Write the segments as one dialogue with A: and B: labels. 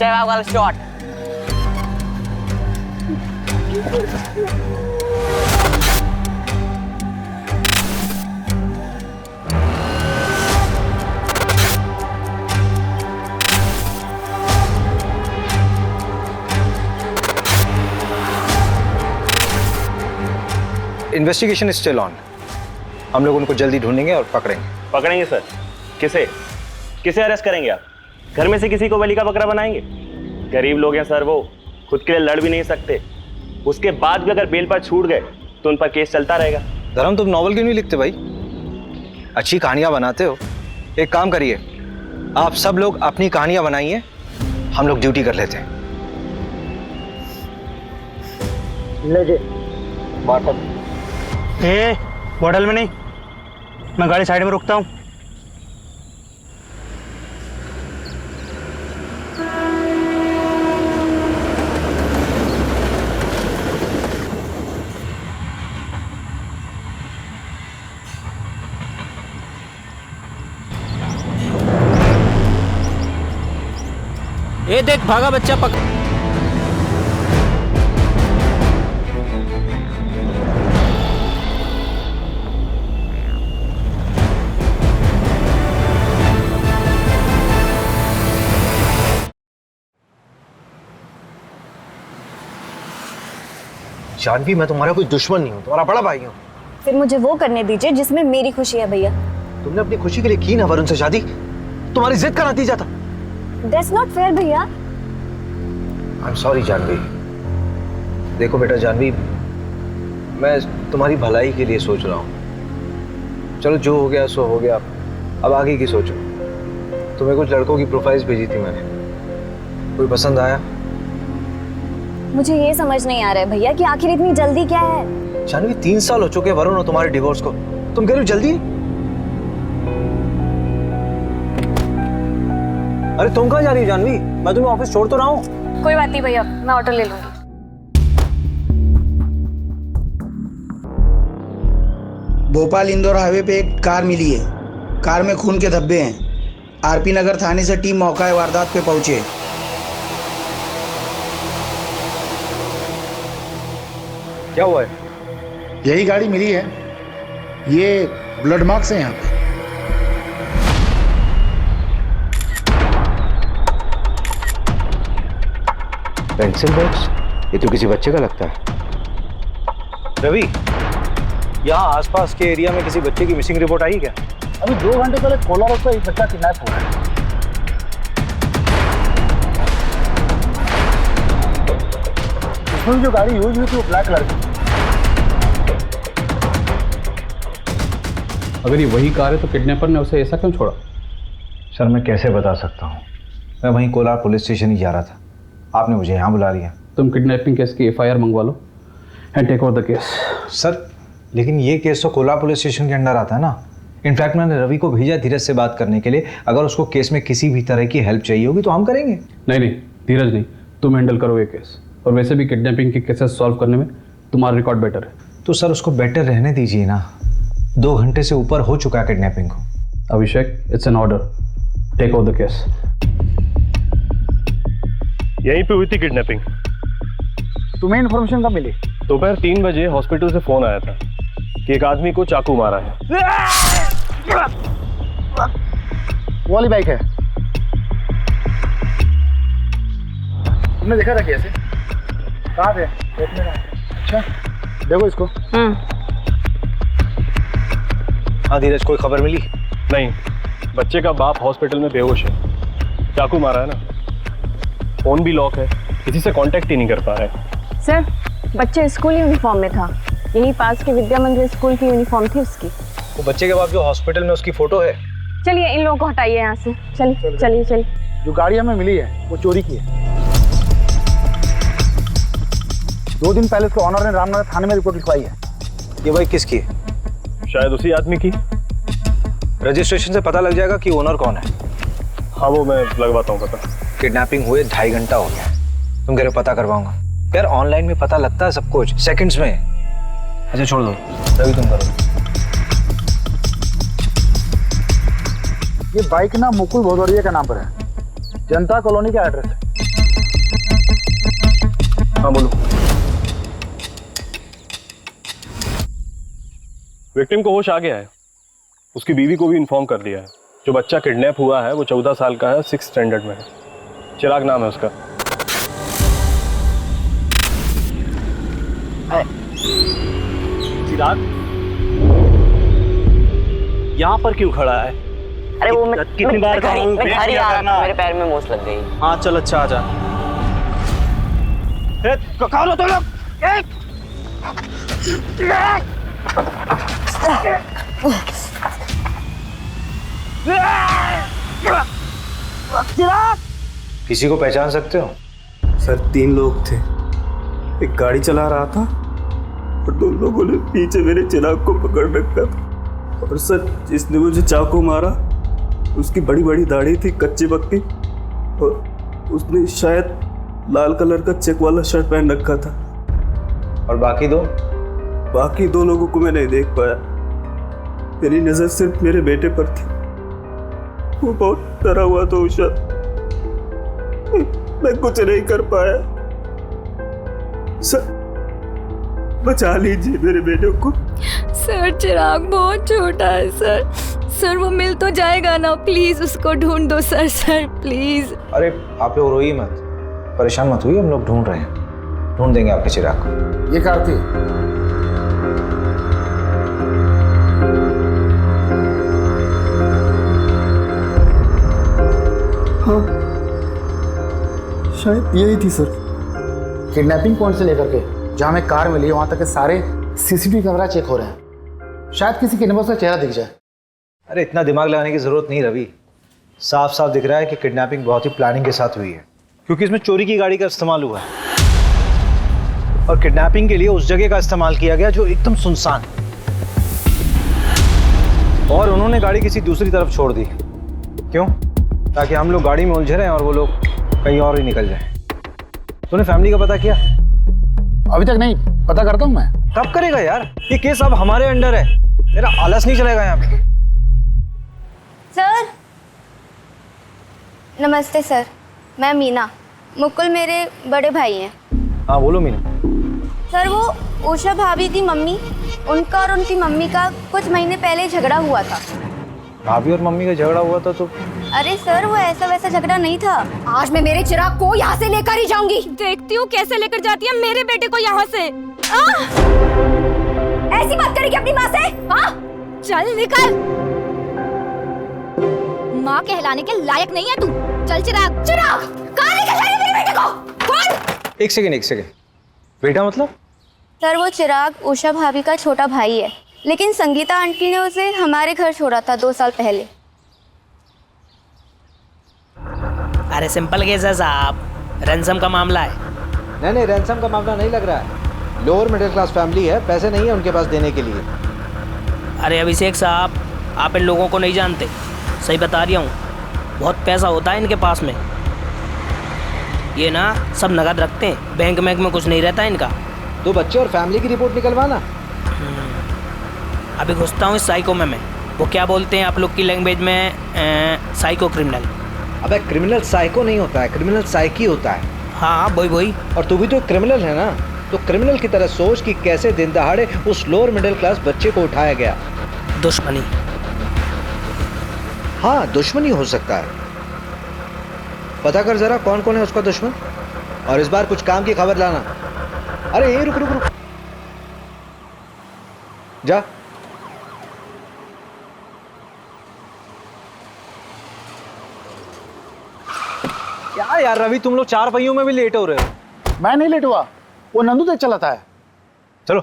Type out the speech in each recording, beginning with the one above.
A: सहवाग वाला shot.
B: Investigation is still on. हम लोग उनको जल्दी ढूंढेंगे और पकड़ेंगे।
C: पकड़ेंगे सर? किसे किसे अरेस्ट करेंगे आप? घर में से किसी को बलि का बकरा बनाएंगे? गरीब लोग हैं सर, वो खुद के लिए लड़ भी नहीं सकते। उसके बाद भी अगर बेल पर छूट गए तो उन पर केस चलता रहेगा।
B: धर्म, तुम नॉवल क्यों नहीं लिखते भाई? अच्छी कहानियां बनाते हो। एक काम करिए, आप सब लोग अपनी कहानियां बनाइए, हम लोग ड्यूटी कर लेते हैं।
D: बॉटल में नहीं, मैं गाड़ी साइड में रुकता हूँ।
E: ये देख भागा बच्चा पक।
B: जानवी, मैं तुम्हारा कोई दुश्मन नहीं हूँ, तुम्हारा बड़ा भाई हूँ।
F: फिर मुझे वो करने दीजिए जिसमें मेरी खुशी है भैया।
B: तुमने अपनी खुशी के लिए की ना वरुण से शादी, तुम्हारी जिद का नतीजा था।
F: That's not fair भैया।
B: I'm sorry Janvi. देखो बेटा जानवी, मैं तुम्हारी भलाई के लिए सोच रहा हूँ। चलो जो हो गया सो हो गया, अब आगे की सोचो। तुम्हें कुछ लड़कों की प्रोफाइल्स भेजी थी मैंने, कोई पसंद आया?
F: मुझे ये समझ नहीं आ रहा है भैया कि आखिर इतनी जल्दी क्या है।
B: जानवी, 3 साल हो चुके वरुण और तुम्हारे डिवोर्स को, तुम कह रही हो जल्दी? अरे तुम कहाँ जा रही हो जानवी? मैं तुम्हें ऑफिस छोड़ तो रहा हूँ।
F: कोई बात नहीं भैया, मैं ऑटो ले लूंगी।
G: भोपाल इंदौर हाईवे पे एक कार मिली है। कार में खून के धब्बे हैं। आरपी नगर थाने से टीम मौका वारदात पे पहुंचे।
B: क्या हुआ है?
H: यही गाड़ी मिली है, ये ब्लड मार्क्स है यहाँ पे।
B: Pencil box? ये तो किसी बच्चे का लगता है। रवि, यहाँ आसपास के एरिया में किसी बच्चे की मिसिंग रिपोर्ट आई क्या?
H: अभी 2 घंटे पहले कोला रोड पर एक बच्चा किडनैप हुआ है। इसमें जो गाड़ी यूज हुई थी वो ब्लैक कलर की।
I: अगर ये वही कार है तो किडनैपर ने उसे ऐसा क्यों छोड़ा?
B: सर मैं कैसे बता सकता हूँ, मैं वहीं कोलार पुलिस स्टेशन ही जा रहा था, आपने मुझे यहाँ बुला लिया।
I: तुम किडनैपिंग केस की FIR मंगवा लो and take over the case.
B: Sir लेकिन ये केस तो कोलार पुलिस स्टेशन के अंडर आता है ना। इनफैक्ट मैंने रवि को भेजा धीरज से बात करने के लिए, अगर उसको केस में किसी भी तरह की हेल्प चाहिए होगी तो हम करेंगे।
I: नहीं धीरज नहीं, तुम हैंडल करो ये केस। और वैसे भी किडनैपिंग के केसेस सॉल्व करने में तुम्हारा रिकॉर्ड बेटर है।
B: तो सर उसको बेटर रहने दीजिए ना, 2 घंटे से ऊपर हो चुका है किडनैपिंग को।
I: Abhishek, it's an order, take over the case.
C: यहीं पे हुई थी किडनैपिंग।
H: तुम्हें इन्फॉर्मेशन कब मिली?
C: दोपहर 3 बजे हॉस्पिटल से फोन आया था कि एक आदमी को चाकू मारा है।
H: वो वाली बाइक है, तुमने देखा था कैसे? कहाँ थे? देखने का। अच्छा देखो इसको।
B: हाँ धीरज, कोई खबर मिली?
C: नहीं, बच्चे का बाप हॉस्पिटल में बेहोश है, चाकू मारा है ना। फोन भी लॉक है, किसी से कांटेक्ट ही नहीं कर पा रहे।
F: सर बच्चे स्कूल यूनिफॉर्म में था, यही पास के विद्या मंदिर स्कूल की यूनिफॉर्म थी उसकी।
B: वो बच्चे के बाप जो हॉस्पिटल में, उसकी फोटो है।
F: चलिए इन लोगों को हटाइए यहाँ से। चलिए चलिए चलिए।
H: जो गाड़ी हमें मिली है वो चोरी की है। 2 दिन पहले उसके ऑनर ने रामनगर थाने में रिपोर्ट लिखवाई है।
B: ये बाइक किसकी है?
C: शायद उसी आदमी की।
B: रजिस्ट्रेशन से पता लग जाएगा कि ओनर कौन है।
C: हाँ वो मैं लगवाता हूँ पता।
B: किडनैपिंग हुए 2.5 घंटा हो गया, तुम कह रहे हो पता करवाऊंगा? यार ऑनलाइन में पता लगता है सब कुछ, सेकंड्स में। अच्छा छोड़ दो, रवि तुम करो।
H: ये बाइक ना मुकुल भदौरिया के नाम पर है, जनता कॉलोनी का एड्रेस है।
A: हाँ बोलो। विक्टिम को होश आ गया है, उसकी बीवी को भी इन्फॉर्म कर दिया है। जो बच्चा किडनैप हुआ है वो 14 साल का है, 6th स्टैंडर्ड में है। चिराग नाम है उसका।
C: चिराग यहाँ पर क्यों खड़ा है?
J: अरे वो मैं
C: कितनी बार
J: घर ही आ रहा था, मेरे पैर में मोच लग गई।
C: हाँ चल, अच्छा आ जा। कहाँ लो तुम लोग?
B: किसी को पहचान सकते हो?
K: सर 3 लोग थे, एक गाड़ी चला रहा था और 2 लोगों ने पीछे मेरे चिराग को पकड़ रखा था। और सर जिसने मुझे चाकू मारा उसकी बड़ी बड़ी दाढ़ी थी, कच्ची पक्की, और उसने शायद लाल कलर का चेक वाला शर्ट पहन रखा था।
B: और बाकी 2?
K: बाकी 2 लोगों को मैं नहीं देख पाया, मेरी नजर सिर्फ मेरे बेटे पर थी। वो बहुत डरा हुआ था उषा, मैं कुछ नहीं कर पाया। सर बचा लीजिए मेरे बेटे को।
L: सर चिराग बहुत छोटा है सर। सर वो मिल तो जाएगा ना, प्लीज उसको ढूंढ दो सर। Sir please.
B: अरे आप लोग रोइए मत, परेशान मत हुई, हम लोग ढूंढ रहे हैं, ढूंढ देंगे आपके चिराग को।
H: ये कार्तिक,
K: हाँ शायद यही थी सर।
H: किडनैपिंग पॉइंट से लेकर के जहां में कार मिली वहां तक के सारे सीसीटीवी कैमरा चेक हो रहे हैं, शायद किसी किडनैपर का चेहरा दिख जाए।
B: अरे इतना दिमाग लगाने की जरूरत नहीं रवि, साफ साफ दिख रहा है कि किडनैपिंग बहुत ही प्लानिंग के साथ हुई है, क्योंकि इसमें चोरी की गाड़ी का इस्तेमाल हुआ है और किडनैपिंग के लिए उस जगह का इस्तेमाल किया गया जो एकदम सुनसान है, और उन्होंने गाड़ी किसी दूसरी तरफ छोड़ दी। क्यों? ताकि हम लोग गाड़ी में उलझे रहें और वो लोग कहीं और ही निकल जाएं। तूने फैमिली का पता किया?
H: अभी तक नहीं, पता करता हूं मैं।
B: कब करेगा यार? ये केस अब हमारे अंडर है, मेरा आलस नहीं चलेगा यहाँ पे।
F: सर नमस्ते सर, मैं मीना, मुकुल मेरे बड़े भाई हैं।
B: हाँ बोलो मीना।
F: सर वो उषा भाभी की मम्मी, उनका और उनकी मम्मी का कुछ महीने पहले झगड़ा हुआ था।
B: भाभी और मम्मी का झगड़ा हुआ था तो?
F: अरे सर वो ऐसा वैसा झगड़ा नहीं था।
L: आज मैं मेरे चिराग को यहाँ से लेकर ही जाऊंगी। देखती हूँ कैसे लेकर जाती है मेरे बेटे को यहाँ से। ऐसी बात करेगी अपनी माँ से? हाँ चल निकल, माँ कहलाने के लायक नहीं है तू। चल चिराग। चिराग कहाँ लेकर जाएगी मेरे बेटे को? कौन?
B: एक सेकेंड, बेटा मतलब?
F: सर वो चिराग उषा भाभी का छोटा भाई है, लेकिन संगीता आंटी ने उसे हमारे घर छोड़ा था 2 साल पहले।
E: अरे सिंपल केस है साहब, रैंसम का मामला है।
B: नहीं रैंसम का मामला नहीं लग रहा है, लोअर मिडिल क्लास फैमिली है, पैसे नहीं है उनके पास देने के लिए।
E: अरे अभिषेक साहब, आप इन लोगों को नहीं जानते, सही बता रही हूँ, बहुत पैसा होता है इनके पास में। ये ना सब नगद रखते हैं, बैंक में कुछ नहीं रहता इनका।
B: 2 बच्चे और फैमिली की रिपोर्ट निकलवाना।
E: अभी घुसता हूँ इस साइको में मैं। वो क्या बोलते हैं आप लोग की लैंग्वेज में? Psycho criminal.
B: अबे क्रिमिनल साइको नहीं होता है, क्रिमिनल साइकी होता है।
E: हाँ वही।
B: और तू भी तो क्रिमिनल है ना, तो क्रिमिनल की तरह सोच कि कैसे दिन दहाड़े उस लोअर मिडिल क्लास बच्चे को उठाया गया।
E: दुश्मनी।
B: हाँ दुश्मनी हो सकता है, पता कर जरा कौन कौन है उसका दुश्मन, और इस बार कुछ काम की खबर लाना। अरे ये रुक जा। क्या यार रवि, तुम लोग 4 पहियों में भी लेट हो रहे हो।
H: मैं नहीं लेट हुआ, वो नंदू तेज चलाता है।
B: चलो।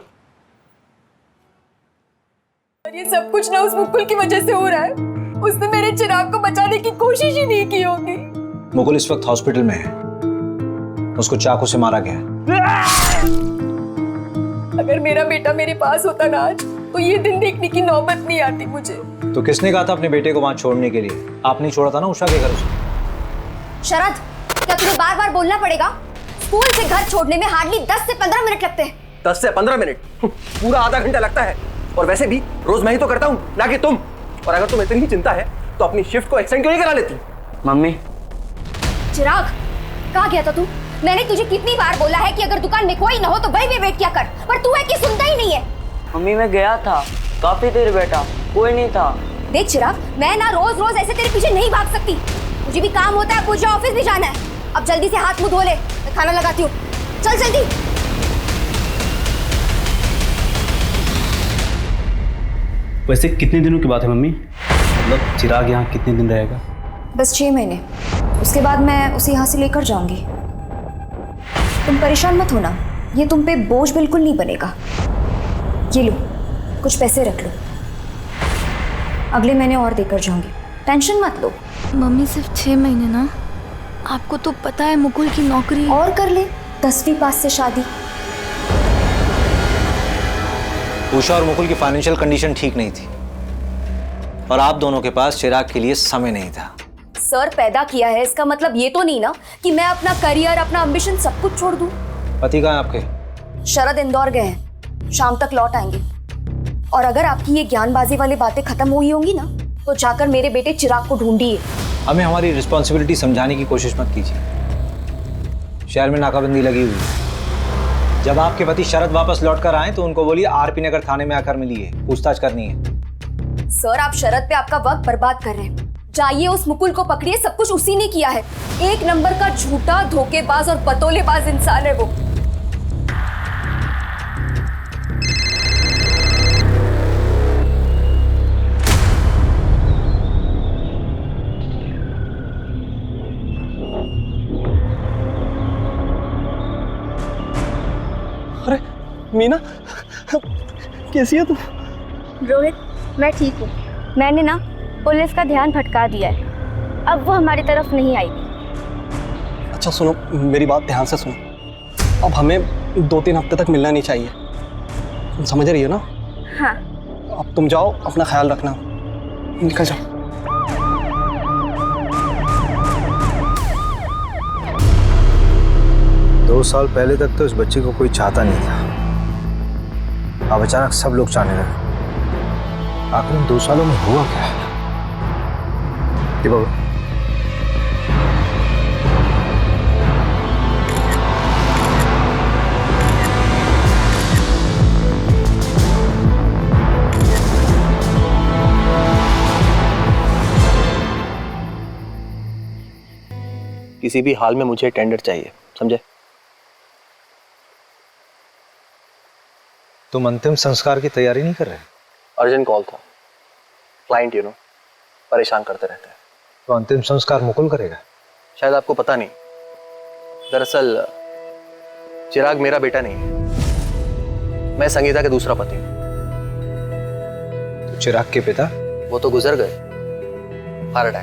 L: ये सब कुछ ना उस मुकुल की वजह से हो रहा है। उसने मेरे चिराग को बचाने की कोशिश ही नहीं की होगी।
B: मुकुल इस वक्त हॉस्पिटल में है, उसको चाकू से मारा गया है।
L: अगर मेरा बेटा मेरे पास होता ना आज, तो ये दिन देखने की नौबत नहीं आती मुझे।
B: तो किसने कहा था अपने बेटे को वहां छोड़ने के लिए? आपने छोड़ा था ना उषा के घर से।
F: शरद, क्या तुझे बार बार बोलना पड़ेगा? स्कूल से घर छोड़ने में हार्डली 10 से 15 मिनट लगते हैं।
M: 10 से 15 मिनट? पूरा आधा घंटा लगता है। और वैसे भी रोज मैं ही तो करता हूँ, ना कि तुम। और अगर तुम्हें इतनी चिंता है तो अपनी शिफ्ट को एक्सटेंड क्यों नहीं करा लेती?
J: मम्मी।
F: चिराग, कहाँ गया था तू? मैंने तुझे कितनी बार बोला है कि अगर दुकान में कोई ना हो तो वहीं पे वेट किया कर, पर तू है कि सुनता ही नहीं है।
J: मम्मी मैं गया था, काफी देर बैठा, कोई नहीं था।
F: देख चिराग, मैं ना रोज रोज ऐसे तेरे पीछे नहीं भाग सकती, मुझे भी काम होता है, मुझे ऑफिस भी जाना है। अब जल्दी से हाथ मुंह धो ले, मैं खाना लगाती हूँ, चल जल्दी।
I: वैसे कितने दिनों की बात है मम्मी? मतलब चिराग यहाँ कितने दिन रहेगा?
N: बस 6 महीने, उसके बाद मैं उसे यहाँ से लेकर जाऊंगी। तुम परेशान मत होना, ये तुम पे बोझ बिल्कुल नहीं बनेगा। ये लो, कुछ पैसे रख लो, अगले महीने और देकर जाऊंगी, टेंशन मत लो।
L: मम्मी सिर्फ 6 महीने ना, आपको तो पता है मुकुल की नौकरी।
N: और कर ले, 10वीं पास से शादी।
B: उषा और मुकुल की फाइनेंशियल कंडीशन ठीक नहीं थी और आप दोनों के पास चिराग के लिए समय नहीं था।
N: सर पैदा किया है, इसका मतलब ये तो नहीं ना कि मैं अपना करियर, अपना एम्बिशन सब कुछ छोड़ दूं।
B: पति कहाँ है आपके?
N: शरद इंदौर गए हैं, शाम तक लौट आएंगे। और अगर आपकी ये ज्ञानबाजी वाली बातें खत्म हुई होंगी ना, तो जाकर मेरे बेटे चिराग को ढूंढिए।
B: हमें हमारी रिस्पॉन्सिबिलिटी समझाने की कोशिश मत कीजिए। शहर में नाकाबंदी लगी हुई है। जब आपके पति शरद वापस लौट कर आए तो उनको बोलिए आरपी नगर थाने में आकर मिलिए, पूछताछ करनी है।
N: सर आप शरद पे आपका वक्त बर्बाद कर रहे हैं। जाइए उस मुकुल को पकड़िए, सब कुछ उसी ने किया है। 1 नंबर का झूठा, धोखेबाज और पतोलेबाज इंसान है वो।
A: अरे मीना, कैसी है तू?
F: रोहित, मैं ठीक हूँ। मैंने ना पुलिस का ध्यान भटका दिया है, अब वो हमारी तरफ नहीं आएगी।
O: अच्छा सुनो, मेरी बात ध्यान से सुनो। अब हमें 2-3 हफ्ते तक मिलना नहीं चाहिए, तुम समझ रही हो ना?
F: हाँ।
O: अब तुम जाओ, अपना ख्याल रखना, निकल जाओ।
B: दो साल पहले तक तो इस बच्चे को कोई चाहता नहीं था, अब अचानक सब लोग चाहने लगे। आखिर इन 2 सालों में हुआ क्या है? बाबा
O: किसी भी हाल में मुझे टेंडर चाहिए, समझे?
B: तुम अंतिम संस्कार की तैयारी नहीं कर रहे?
O: अर्जेंट कॉल था, क्लाइंट परेशान करते रहते हैं।
B: तो अंतिम संस्कार मुकुल करेगा?
O: शायद आपको पता नहीं, दरअसल चिराग मेरा बेटा नहीं है, मैं संगीता के दूसरा पति हूँ।
B: तो चिराग के पिता?
O: वो तो गुजर गए, हार्ट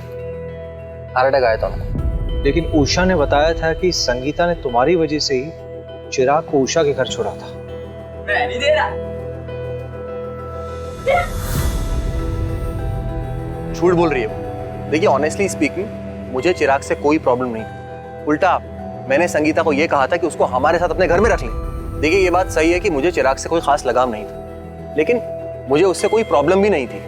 O: अटैक आया था उनको।
B: लेकिन उषा ने बताया था कि संगीता ने तुम्हारी वजह से ही चिराग को उषा के घर छोड़ा था।
J: मैं नहीं दे रहा।
O: झूठ बोल रही है वो। देखिए ऑनेस्टली स्पीकिंग, मुझे चिराग से कोई प्रॉब्लम नहीं। उल्टा मैंने संगीता को यह कहा था कि उसको हमारे साथ अपने घर में रख ले। देखिए ये बात सही है कि मुझे चिराग से कोई खास लगाव नहीं था, लेकिन मुझे उससे कोई प्रॉब्लम भी नहीं थी।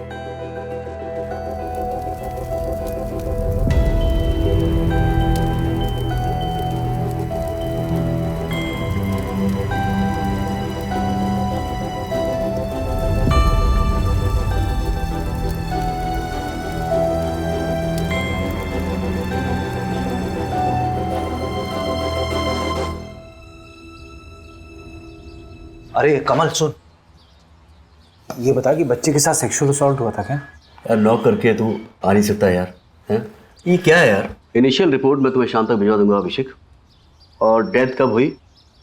B: अरे कमल सुन, ये बता कि बच्चे के साथ सेक्सुअल असॉल्ट हुआ था क्या?
P: यार लॉक करके तू आ नहीं सकता यार, हैं? ये क्या है यार? इनिशियल रिपोर्ट मैं तुम्हें शाम तक भिजवा दूंगा अभिषेक, और डेथ कब हुई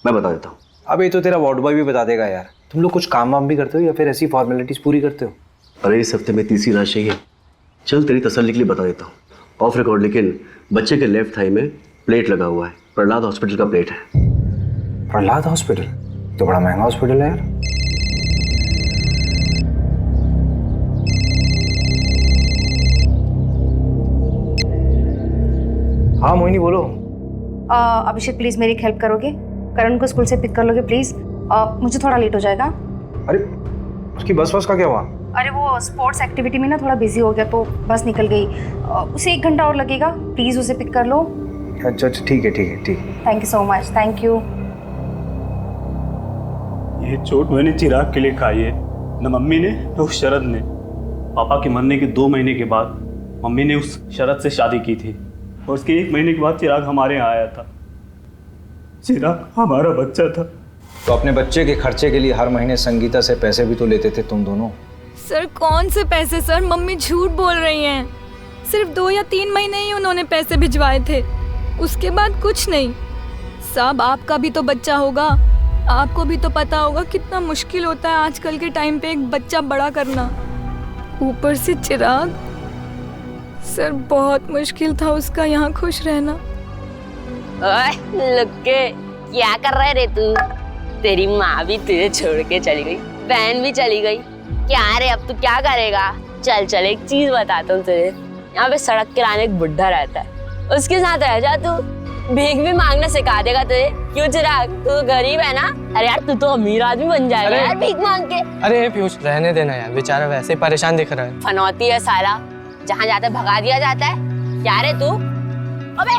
P: मैं बता देता हूँ।
B: अब ये तो तेरा वार्ड बॉय भी बता देगा यार। तुम लोग कुछ काम वाम भी करते हो या फिर ऐसी फॉर्मेलिटीज पूरी करते हो?
P: अरे इस हफ्ते में तीसरी लाश चाहिए। चल तेरी तसल्ली के लिए बता देता हूँ ऑफ रिकॉर्ड, लेकिन बच्चे के लेफ्ट थाई में प्लेट लगा हुआ है, प्रहलाद हॉस्पिटल का प्लेट है।
B: प्रहलाद हॉस्पिटल तो बड़ा महंगा हॉस्पिटल है यार। हाँ मोहिनी बोलो।
N: अभिषेक प्लीज मेरी हेल्प करोगे? करण को स्कूल से पिक कर लोगे प्लीज? मुझे थोड़ा लेट हो जाएगा।
B: अरे उसकी बस का क्या हुआ?
N: अरे वो स्पोर्ट्स एक्टिविटी में ना थोड़ा बिजी हो गया तो बस निकल गई। उसे 1 घंटा और लगेगा, प्लीज उसे पिक कर लो।
B: अच्छा अच्छा ठीक है ठीक है ठीक है।
F: Thank you so much, thank you.
K: ये चोट मैंने चिराग के लिए खाई है, न मम्मी ने न उस शरद ने। पापा के मरने के 2 महीने के बाद मम्मी ने उस शरद से शादी की थी और उसके 1 महीने के बाद चिराग हमारे यहाँ आया था। चिराग हमारा बच्चा था।
B: तो अपने बच्चे के खर्चे के लिए हर महीने संगीता से पैसे भी तो लेते थे तुम दोनों।
L: सर कौन से पैसे सर, मम्मी झूठ बोल रही हैं। सिर्फ 2 या 3 महीने ही उन्होंने पैसे भिजवाए थे, उसके बाद कुछ नहीं। साहब आपका भी तो बच्चा होगा, आपको भी तो पता होगा कितना मुश्किल होता है आजकल के टाइम पे एक बच्चा बड़ा करना, ऊपर से चिराग। सर बहुत मुश्किल था उसका यहाँ खुश रहना।
J: ओए लुक्के, क्या कर रहे रे तू? तेरी माँ भी तुझे छोड़ के चली गई, बहन भी चली गई, क्या रे अब तू क्या करेगा? चल चल एक चीज बताता हूँ तुझे, यहाँ पे सड़क किराने एक बुढ़ा रहता है, उसके साथ रह जा तू, भीख भी मांगना सिखा देगा तुझे। क्यों चिराग, तू तो गरीब है ना? अरे यार तू तो अमीर आदमी बन जाएगा यार भीख मांग के।
Q: अरे पीयूष रहने देना यार, बेचारा वैसे ही परेशान दिख रहा है।
J: फनौती है साला, जहाँ जाता है भगा दिया जाता है। क्या रे तू? अबे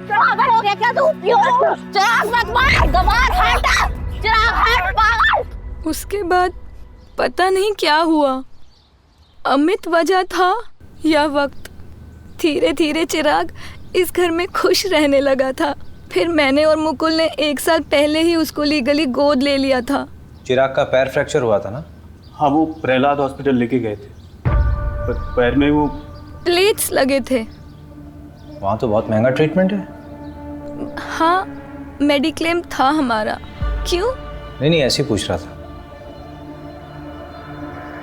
J: पागल हो गया क्या तू? चिराग मत मार, गवार हट, चिराग हट पागल।
L: उसके बाद पता नहीं क्या हुआ, अमित वजह था या वक्त, धीरे धीरे चिराग इस घर में खुश रहने लगा था। फिर मैंने और मुकुल ने 1 साल पहले ही उसको लीगली गोद ले लिया था।
B: चिराग का पैर फ्रैक्चर हुआ था ना?
K: हाँ, वो प्रहलाद हॉस्पिटल लेके गए थे, पर पैर में वो
L: प्लेट्स लगे थे।
B: वहाँ तो बहुत महंगा ट्रीटमेंट है।
L: हाँ मेडिक्लेम था हमारा। क्यों?
B: नहीं ऐसे ही पूछ रहा था।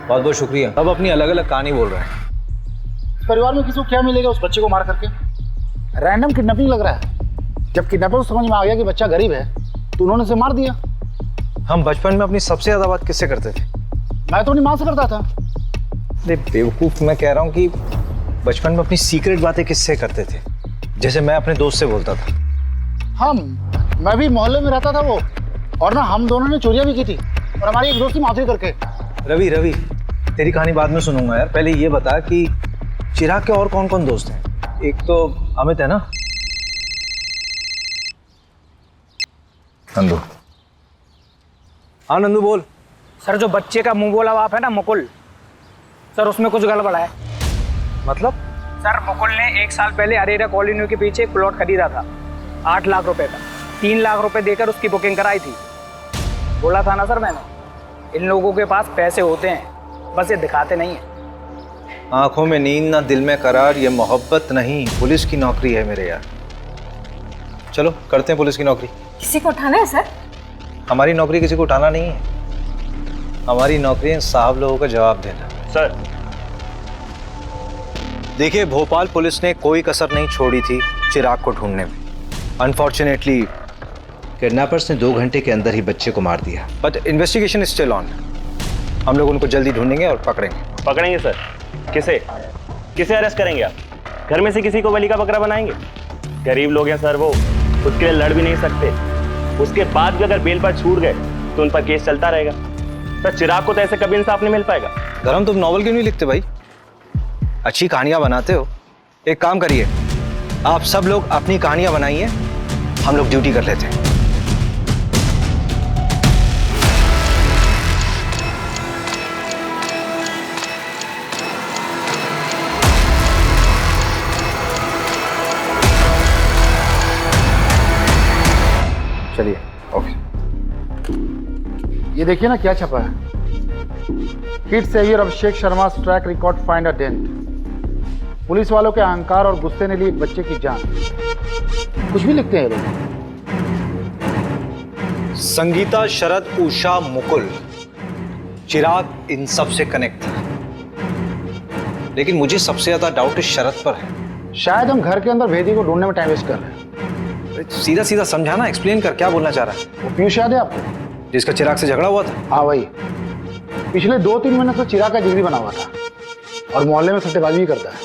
B: बहुत बहुत शुक्रिया। अब अपनी अलग अलग कहानी बोल रहे हैं।
H: परिवार में किसी को क्या मिलेगा उस बच्चे को मार करके? रैंडम किडनैपिंग लग रहा है। जब किडनैपर को समझ में आ गया कि बच्चा गरीब है तो उन्होंने उसे मार दिया।
B: हम बचपन में अपनी सबसे ज्यादा बात किससे करते थे?
H: मैं तो अपनी माँ से करता था।
B: अरे बेवकूफ, मैं कह रहा हूँ कि बचपन में अपनी सीक्रेट बातें किससे करते थे? जैसे मैं अपने दोस्त से बोलता था।
H: मैं भी मोहल्ले में रहता था वो, और ना हम दोनों ने चोरियां भी की थी, और हमारी एक दोस्ती माफी करके।
B: रवि तेरी कहानी बाद में सुनूंगा यार, पहले ये बता कि चिराग के और कौन कौन दोस्त हैं? एक तो अमित है ना? नंदू। हाँ नंदू बोल।
R: सर जो बच्चे का मुंह बोला बाप है ना मुकुल, सर उसमें कुछ गड़बड़ है।
B: मतलब?
R: सर मुकुल ने 1 साल पहले अरेरा कॉलोनी के पीछे एक प्लॉट खरीदा था 8 लाख रुपए का। 3 लाख रुपए देकर उसकी बुकिंग कराई थी। बोला था ना सर मैंने, इन लोगों के पास पैसे होते हैं, बस ये दिखाते नहीं है।
B: आंखों में नींद ना दिल में करार, ये मोहब्बत नहीं पुलिस की नौकरी है मेरे यार। चलो करते हैं पुलिस की नौकरी।
F: किसी को उठाना है सर?
B: हमारी नौकरी किसी को उठाना नहीं है, हमारी नौकरी है साहब लोगों का जवाब देना।
C: सर
B: देखिए, भोपाल पुलिस ने कोई कसर नहीं छोड़ी थी चिराग को ढूंढने में। अनफॉर्चुनेटली किडनैपर्स ने 2 घंटे के अंदर ही बच्चे को मार दिया, but investigation is still on. हम लोग उनको जल्दी ढूंढेंगे और
C: पकड़ेंगे सर। किसे अरेस्ट करेंगे आप? घर में से किसी को बलि का बकरा बनाएंगे? गरीब लोग हैं सर, वो खुद के लिए लड़ भी नहीं सकते, उसके बाद भी अगर बेल पर छूट गए तो उन पर केस चलता रहेगा। सर चिराग को तो ऐसे कभी इंसाफ नहीं मिल पाएगा।
B: धर्म, तुम नॉवल क्यों नहीं लिखते भाई? अच्छी कहानियां बनाते हो। एक काम करिए, आप सब लोग अपनी कहानियां बनाइए, हम लोग ड्यूटी कर लेते हैं।
H: चलिए ओके। ये देखिए ना क्या छपा है, kid saviour Abhishek Sharma track record find a dent. Police वालों के अहंकार और गुस्से ने ली एक बच्चे की जान। कुछ भी लिखते हैं लोग।
B: संगीता, शरद, उषा, मुकुल, चिराग इन सब से कनेक्ट था, लेकिन मुझे सबसे ज्यादा डाउट इस शरद पर है।
H: शायद हम घर के अंदर भेदी को ढूंढने में टाइम वेस्ट कर रहे हैं।
B: सीधा सीधा समझाना, एक्सप्लेन कर, क्या बोलना चाह रहा है?
H: वो पीयूष याद है आपको,
B: जिसका चिराग से झगड़ा हुआ था?
H: हाँ वही। पिछले 2-3 महीने से चिराग का जिगरी बना हुआ था और मोहल्ले में सट्टेबाजी भी करता है।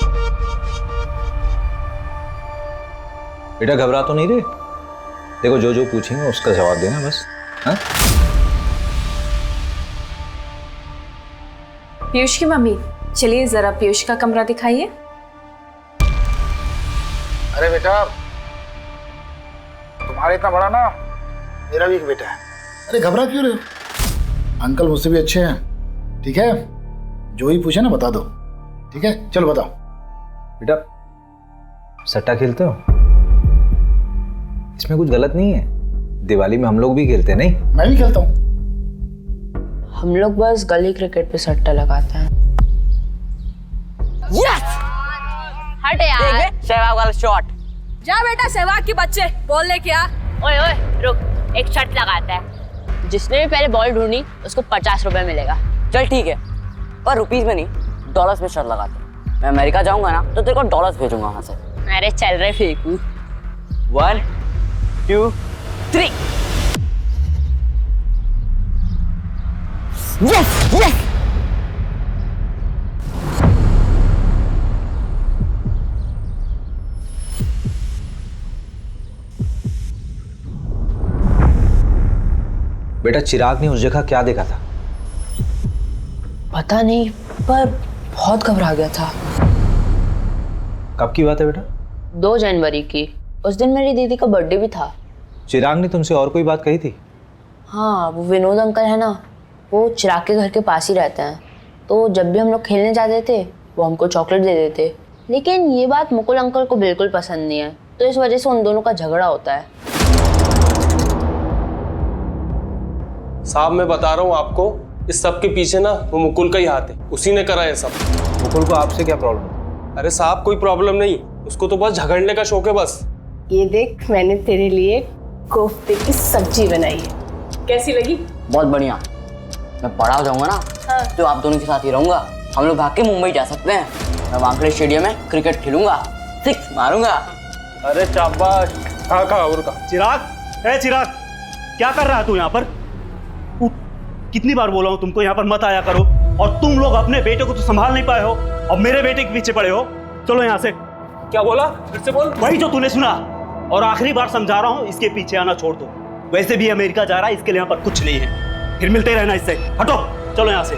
B: बेटा घबरा तो नहीं रहे? देखो जो पूछेंगे उसका जवाब देना बस। हाँ?
S: पीयूष की मम्मी, चलिए जरा पीयूष का कमरा दिखाइए।
H: अरे बेटा तुम्हारा इतना बड़ा ना मेरा भी एक बेटा है। अरे घबरा क्यों रहे हो? अंकल मुझसे भी अच्छे हैं, ठीक है? जो ही पूछे ना बता दो, ठीक है? चलो बताओ।
B: बेटा सट्टा खेलते हो? इसमें कुछ गलत नहीं है, दिवाली में हम लोग भी खेलते हैं। नहीं,
H: मैं भी खेलता हूँ।
J: हम लोग बस गली क्रिकेट पे सट्टा लगाते हैं।
F: यस!
J: हट यार, सहवाग वाला शॉट।
F: जा बेटा सहवाग के बच्चे, बॉल लेके आ।
J: ओए ओए रुक, एक शर्त लगाता है, जिसने भी पहले बॉल ढूंढी उसको 50 रुपए मिलेगा।
Q: चल ठीक है, पर रुपीस में नहीं, डॉलर्स में शर्त लगाते। मैं अमेरिका जाऊंगा ना तो तेरे को डॉलर्स भेजूंगा वहां से।
J: अरे चल रहे फेंकू।
Q: 1 2 3।
J: Yes yes.
B: बेटा चिराग ने उस जगह क्या देखा था?
J: पता नहीं, पर बहुत घबरा गया था।
B: कब की बात है बेटा?
J: 2 जनवरी की। उस दिन मेरी दीदी का बर्थडे भी था।
B: चिराग ने तुमसे और कोई बात कही थी?
J: हाँ, वो विनोद अंकल है ना, वो चिराग के घर के पास ही रहते हैं। तो जब भी हम लोग खेलने जाते थे वो हमको चॉकलेट दे देते। लेकिन ये बात मुकुल अंकल को बिल्कुल पसंद नहीं है, तो इस वजह से उन दोनों का झगड़ा होता है।
K: साहब मैं बता रहा हूँ आपको, इस सब के पीछे ना वो मुकुल का ही हाथ है, उसी ने करा है सब।
B: मुकुल को आपसे क्या प्रॉब्लम?
K: अरे साहब कोई प्रॉब्लम नहीं, उसको तो बस झगड़ने का शौक है बस।
T: ये देख, मैंने तेरे लिए कोफ्ते की सब्जी बनाई है, कैसी लगी?
Q: बहुत बढ़िया। मैं बड़ा हो जाऊंगा ना तो आप दोनों के साथ ही रहूंगा। हम लोग भाग के मुंबई जा सकते हैं। मैं वानखेड़े स्टेडियम में क्रिकेट खेलूंगा, 6 मारूंगा।
K: अरे शाबाश। कहा और कहा।
D: चिराग, ए चिराग, क्या कर रहा है तू यहाँ पर? कितनी बार बोला हूँ तुमको यहाँ पर मत आया करो, और तुम लोग अपने बेटे को तो संभाल नहीं पाए हो और मेरे बेटे के पीछे पड़े हो। चलो यहाँ से।
K: क्या बोला? फिर से बोल।
D: वही जो तूने सुना, और आखिरी बार समझा रहा हूँ, इसके पीछे आना छोड़ दो। वैसे भी अमेरिका जा रहा है, इसके लिए यहाँ पर कुछ नहीं है, फिर मिलते रहना इससे। हटो, चलो यहाँ से।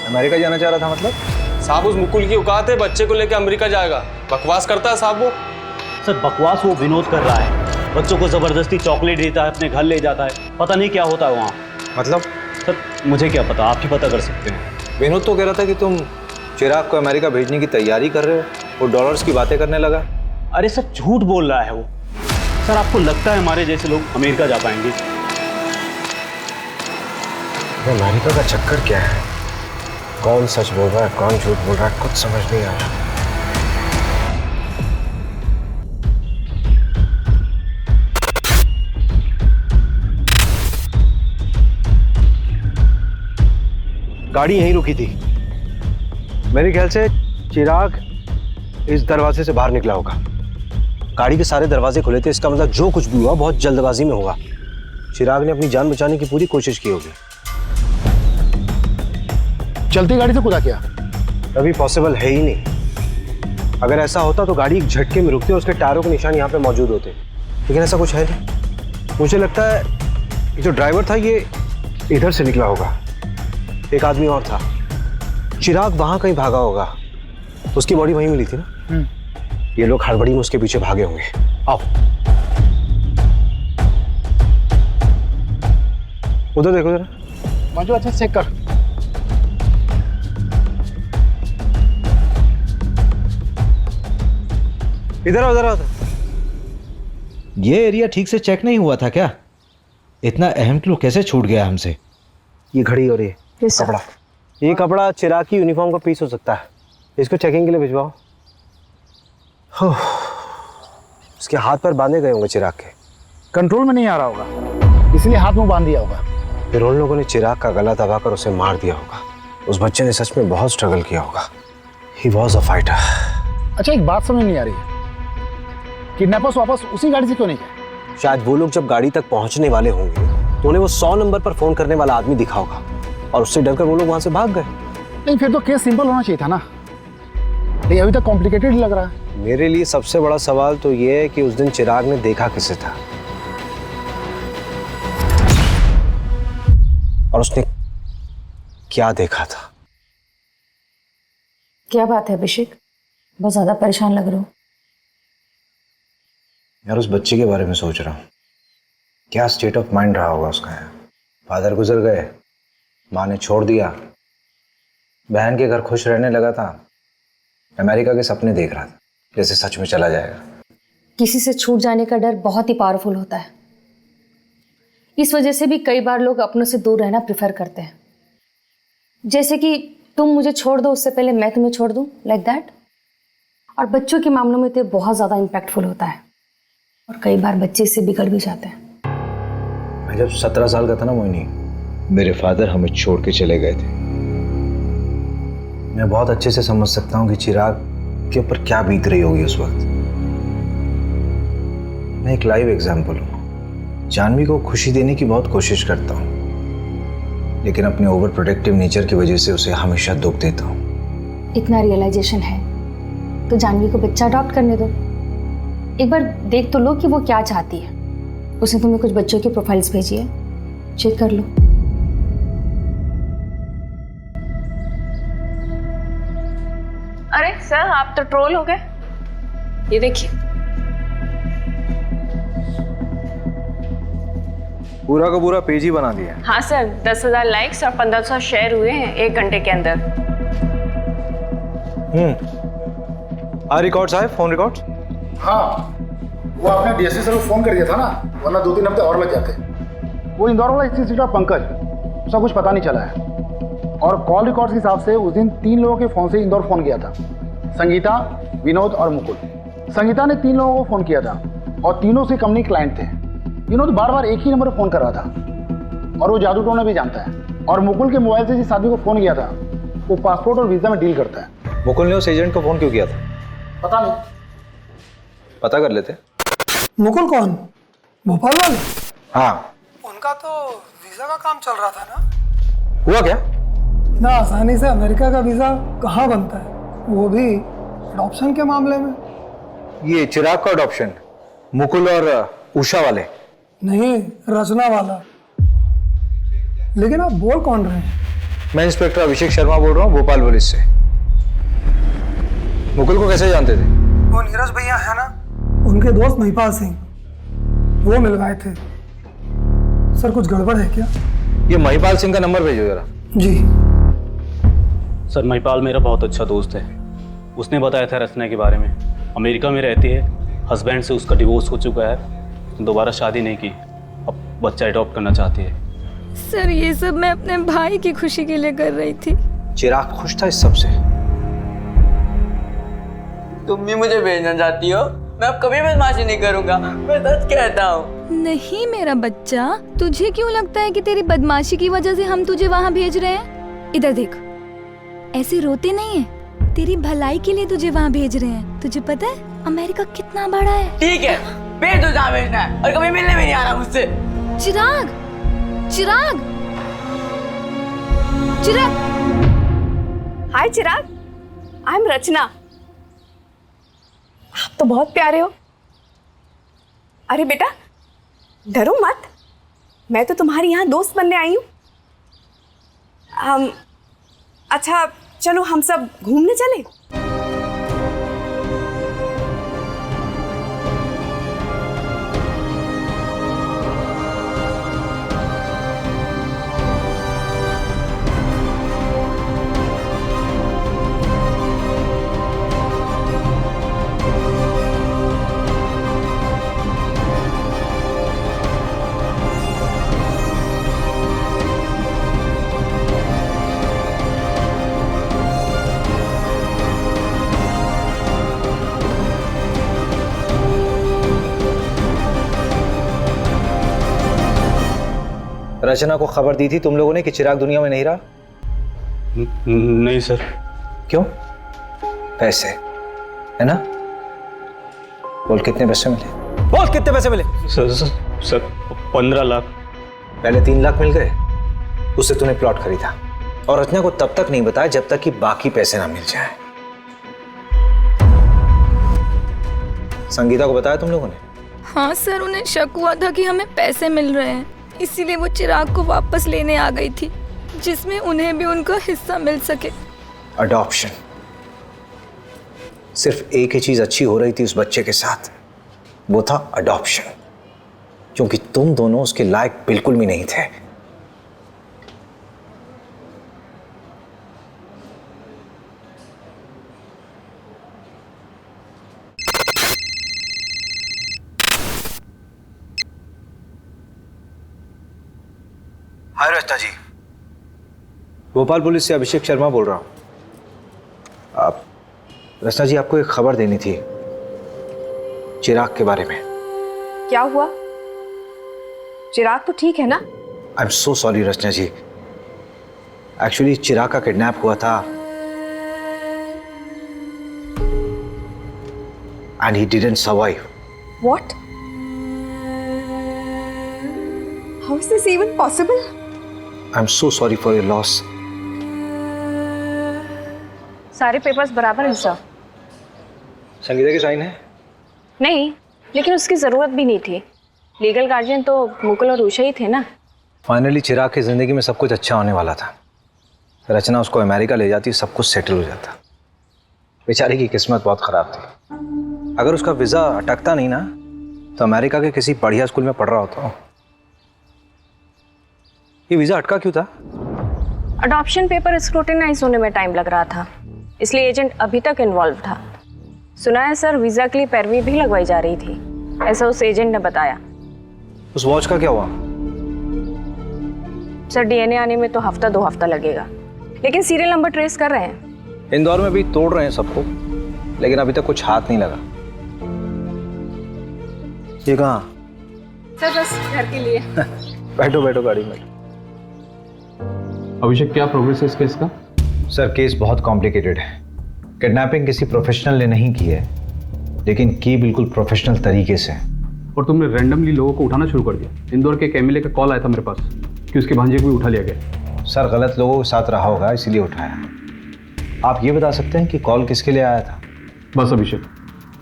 B: अमेरिका जाना चाह रहा था मतलब?
K: साहब उस मुकुल की औकात है, बच्चे को लेकर अमेरिका जाएगा। बकवास करता है साहब वो।
D: सर बकवास वो विनोद कर रहा है, बच्चों को जबरदस्ती चॉकलेट देता है, अपने घर ले जाता है, पता नहीं क्या होता है वहाँ।
B: मतलब?
D: सर मुझे क्या पता, आप ही पता कर सकते हैं।
B: विनोद तो कह रहा था कि तुम चिराग को अमेरिका भेजने की तैयारी कर रहे हो, वो डॉलर्स की बातें करने लगा।
D: अरे सर झूठ बोल रहा है वो। सर आपको लगता है हमारे जैसे लोग अमेरिका जा पाएंगे?
B: अमेरिका का चक्कर क्या है? कौन सच बोल रहा है, कौन झूठ बोल रहा है, कुछ समझ नहीं आ रहा। गाड़ी यहीं रुकी थी। मेरे ख्याल से चिराग इस दरवाजे से बाहर निकला होगा। गाड़ी के सारे दरवाजे खुले थे, इसका मतलब जो कुछ भी हुआ बहुत जल्दबाजी में हुआ। चिराग ने अपनी जान बचाने की पूरी कोशिश की होगी।
H: चलती गाड़ी से कूदा क्या?
B: अभी पॉसिबल है ही नहीं। अगर ऐसा होता तो गाड़ी एक झटके में रुकती और उसके टायरों के निशान यहाँ पे मौजूद होते, लेकिन ऐसा कुछ है नहीं। मुझे लगता है जो ड्राइवर था ये इधर से निकला होगा। एक आदमी और था, चिराग वहां कहीं भागा होगा, उसकी बॉडी वहीं मिली थी ना। ये लोग हड़बड़ी में उसके पीछे भागे होंगे। आओ उधर देखो जरा।
H: मंजू अच्छा चेक कर।
B: इधर आओ, इधर आओ।
U: ये एरिया ठीक से चेक नहीं हुआ था क्या? इतना अहम क्लू कैसे छूट गया हमसे?
B: ये घड़ी और ये कपड़ा, ये कपड़ा चिराग की यूनिफॉर्म का पीस हो सकता है। इसको चेकिंग के लिए भिजवाओ। इसके हाथ पर बांधे गए होंगे चिराग के।
H: कंट्रोल में नहीं आ रहा होगा, इसलिए हाथ में बांध दिया होगा।
B: फिर उन लोगों ने चिराग का गला दबाकर उसे मार दिया होगा। उस बच्चे ने सच में बहुत स्ट्रगल किया होगा। He was a fighter।
H: अच्छा एक बात समझ नहीं आ रही है, किडनैपर्स वापस उसी गाड़ी से क्यों नहीं गए?
B: शायद वो लोग जब गाड़ी तक पहुंचने वाले होंगे तो उन्हें वो 100 नंबर पर फोन करने वाला आदमी दिखा होगा और उससे डरकर वो लोग वहां से भाग गए।
H: नहीं फिर तो केस सिंपल होना चाहिए था ना, लेकिन अभी तक कॉम्प्लिकेटेड लग रहा है।
B: मेरे लिए सबसे बड़ा सवाल तो ये है कि उस दिन चिराग ने देखा किसे था और उसने क्या देखा था।
N: क्या बात है अभिषेक, बहुत ज्यादा परेशान लग रहे हो।
B: यार उस बच्चे के बारे में सोच रहा हूँ, क्या स्टेट ऑफ माइंड रहा होगा उसका। यार फादर गुजर गए, माँ ने छोड़ दिया, बहन के घर खुश रहने लगा था, अमेरिका के सपने देख रहा था जैसे सच में चला जाएगा।
T: किसी से छूट जाने का डर बहुत ही पावरफुल होता है। इस वजह से भी कई बार लोग अपनों से दूर रहना प्रेफर करते हैं। जैसे कि तुम मुझे छोड़ दो उससे पहले मैं तुम्हें छोड़ दूं, लाइक दैट। और बच्चों के मामलों में तो बहुत ज़्यादा इम्पैक्टफुल होता है और कई बार बच्चे इससे बिगड़ भी जाते हैं।
B: मैं जब 17 साल का था ना मोहिनी, मेरे फादर हमें छोड़ के चले गए थे। मैं बहुत अच्छे से समझ सकता हूँ कि चिराग के ऊपर क्या बीत रही होगी उस वक्त। मैं एक लाइव एग्जाम्पल हूँ। जानवी को खुशी देने की बहुत कोशिश करता हूँ, लेकिन अपने ओवर प्रोटेक्टिव नेचर की वजह से उसे हमेशा दुख देता हूँ।
T: इतना रियलाइजेशन है तो जानवी को बच्चा अडॉप्ट करने दो। एक बार देख तो लो कि वो क्या चाहती है। उसने तुम्हें कुछ बच्चों की प्रोफाइल्स भेजी है, चेक कर लो।
S: अरे सर, आप तो ट्रोल हो गए। ये देखिए,
B: पूरा का पूरा पेज ही बना दिया।
S: हाँ सर, 10,000 लाइक्स और 1500 शेयर हुए हैं 1 घंटे के अंदर।
B: रिकॉर्ड्स आए, फोन रिकॉर्ड्स।
H: हाँ, वो आपने डीएसपी सर को फोन कर दिया था ना, वरना 2-3 हफ्ते और लग जाते। वो इंदौर वाला इंस्टीट्यूट पंकज, उसका कुछ पता नहीं चला है। और कॉल रिकॉर्ड्स के हिसाब से उस दिन 3 लोगों के फोन से इंदौर फोन किया था, संगीता, विनोद और मुकुल। संगीता ने 3 लोगों को फोन किया था और तीनों से कंपनी क्लाइंट थे। विनोद बार बार एक ही नंबर पर फोन कर रहा था और वो जादू टोना भी जानता है। और मुकुल के मोबाइल से जिस आदमी को फोन किया था वो पासपोर्ट और वीजा में डील करता है।
B: मुकुल ने उस एजेंट को फोन क्यों किया था?
H: पता नहीं,
B: पता कर लेते।
G: मुकुल कौन? भोपाल वाले?
B: हाँ,
G: उनका तो वीजा का काम चल रहा था ना।
B: हुआ क्या?
G: इतना आसानी से अमेरिका का वीजा कहाँ बनता है, वो भी अडॉप्शन के मामले में।
B: ये चिराग का अडॉप्शन मुकुल और उषा वाले?
G: नहीं, रचना वाला। लेकिन आप बोल कौन रहे हैं?
B: मैं इंस्पेक्टर अभिषेक शर्मा बोल रहा हूँ, भोपाल पुलिस से। मुकुल को कैसे जानते थे?
G: वो नीरज भैया है ना, उनके दोस्त महिपाल सिंह, वो मिल गए थे। सर कुछ गड़बड़ है क्या?
B: ये महिपाल सिंह का नंबर भेजो जरा।
G: जी
D: सर, महिपाल मेरा बहुत अच्छा दोस्त है। उसने बताया था रचना के बारे में। अमेरिका में रहती है, हस्बैंड से उसका डिवोर्स हो चुका है, दोबारा शादी नहीं की, अब बच्चा अडॉप्ट करना चाहती है।
L: सर ये सब मैं अपने भाई की खुशी के लिए कर रही थी।
B: चिराग खुश था इस सब से?
Q: तुम भी मुझे भेजना चाहती हो? मैं अब कभी बदमाशी नहीं करूंगा, मैं सच कहता हूँ।
L: नहीं मेरा बच्चा, तुझे क्यों लगता है कि तेरी बदमाशी की वजह से हम तुझे वहाँ भेज रहे हैं? इधर देख, ऐसे रोते नहीं है, तेरी भलाई के लिए तुझे वहाँ भेज रहे हैं। तुझे पता है अमेरिका कितना बड़ा है?
Q: ठीक है, भेज दो जहाँ भेजना है, और कभी मिलने भी नहीं आना मुझसे।
L: चिराग, चिराग, चिराग।
T: हाय चिराग, आई एम रचना। आप तो बहुत प्यारे हो। अरे बेटा डरो मत, मैं तो तुम्हारी यहाँ दोस्त बनने आई हूँ। अच्छा चलो हम सब घूमने चले।
B: रचना को खबर दी थी तुम लोगों ने कि चिराग दुनिया में नहीं रहा?
D: नहीं सर।
B: क्यों? पैसे है ना? बोल कितने पैसे मिले? बोल कितने पैसे मिले?
D: सर 15 लाख।
B: पहले 3 लाख मिल गए, उससे तूने प्लॉट खरीदा और रचना को तब तक नहीं बताया जब तक कि बाकी पैसे ना मिल जाए। संगीता को बताया तुम लोगों ने?
L: हाँ सर, उन्हें शक हुआ था कि हमें पैसे मिल रहे हैं, इसीलिए वो चिराग को वापस लेने आ गई थी, जिसमें उन्हें भी उनका हिस्सा मिल सके।
B: अडॉप्शन। सिर्फ एक ही चीज अच्छी हो रही थी उस बच्चे के साथ, वो था अडॉप्शन, क्योंकि तुम दोनों उसके लायक बिल्कुल भी नहीं थे। हाय रचना जी, भोपाल पुलिस से अभिषेक शर्मा बोल रहा हूँ। आप रचना जी, आपको एक खबर देनी थी चिराग के बारे में।
S: क्या हुआ? चिराग तो ठीक है ना?
B: I am so sorry Rachna ji, actually Chirag का किडनैप हुआ था and he didn't survive.
S: What? How is this even possible?
B: I am so sorry for your loss.
S: सारे पेपर्स बराबर हैं सर।
B: संगीता के साइन है?
S: नहीं, लेकिन उसकी जरूरत भी नहीं थी। लीगल गार्जियन तो मुकुल और उषा ही थे ना।
B: फाइनली चिराग की जिंदगी में सब कुछ अच्छा होने वाला था। रचना उसको अमेरिका ले जाती, सब कुछ सेटल हो जाता। बेचारी की किस्मत बहुत खराब थी। अगर उसका वीजा अटकता नहीं ना, तो अमेरिका के किसी बढ़िया स्कूल में पढ़ रहा होता। ये वीजा अटका क्यों था?
S: अडॉप्शन पेपर स्क्रूटिनाइज होने में टाइम लग रहा था, इसलिए एजेंट अभी तक इन्वॉल्व था। सुना है सर, वीजा के लिए पैरवी भी लगवाई जा रही थी, ऐसा उस एजेंट ने बताया।
B: उस वॉच का क्या हुआ?
S: सर डीएनए आने में तो हफ्ता 2 हफ्ता लगेगा, लेकिन सीरियल नंबर ट्रेस कर रहे हैं।
B: इंदौर में भी तोड़ रहे हैं सबको, लेकिन अभी तक कुछ हाथ नहीं लगा। ये कहाँ?
S: सर बस घर के लिए।
B: बैठो बैठो गाड़ी में।
I: अभिषेक, क्या प्रोग्रेस है इस केस का?
B: सर केस बहुत कॉम्प्लिकेटेड है। किडनैपिंग किसी प्रोफेशनल ने नहीं की है, लेकिन की बिल्कुल प्रोफेशनल तरीके से।
I: और तुमने रैंडमली लोगों को उठाना शुरू कर दिया। इंदौर के एक एमएलए का कॉल आया था मेरे पास कि उसके भांजे को भी उठा लिया गया।
B: सर गलत लोगों के साथ रहा होगा, इसीलिए उठाया। आप ये बता सकते हैं कि कॉल किसके लिए आया था?
I: बस अभिषेक,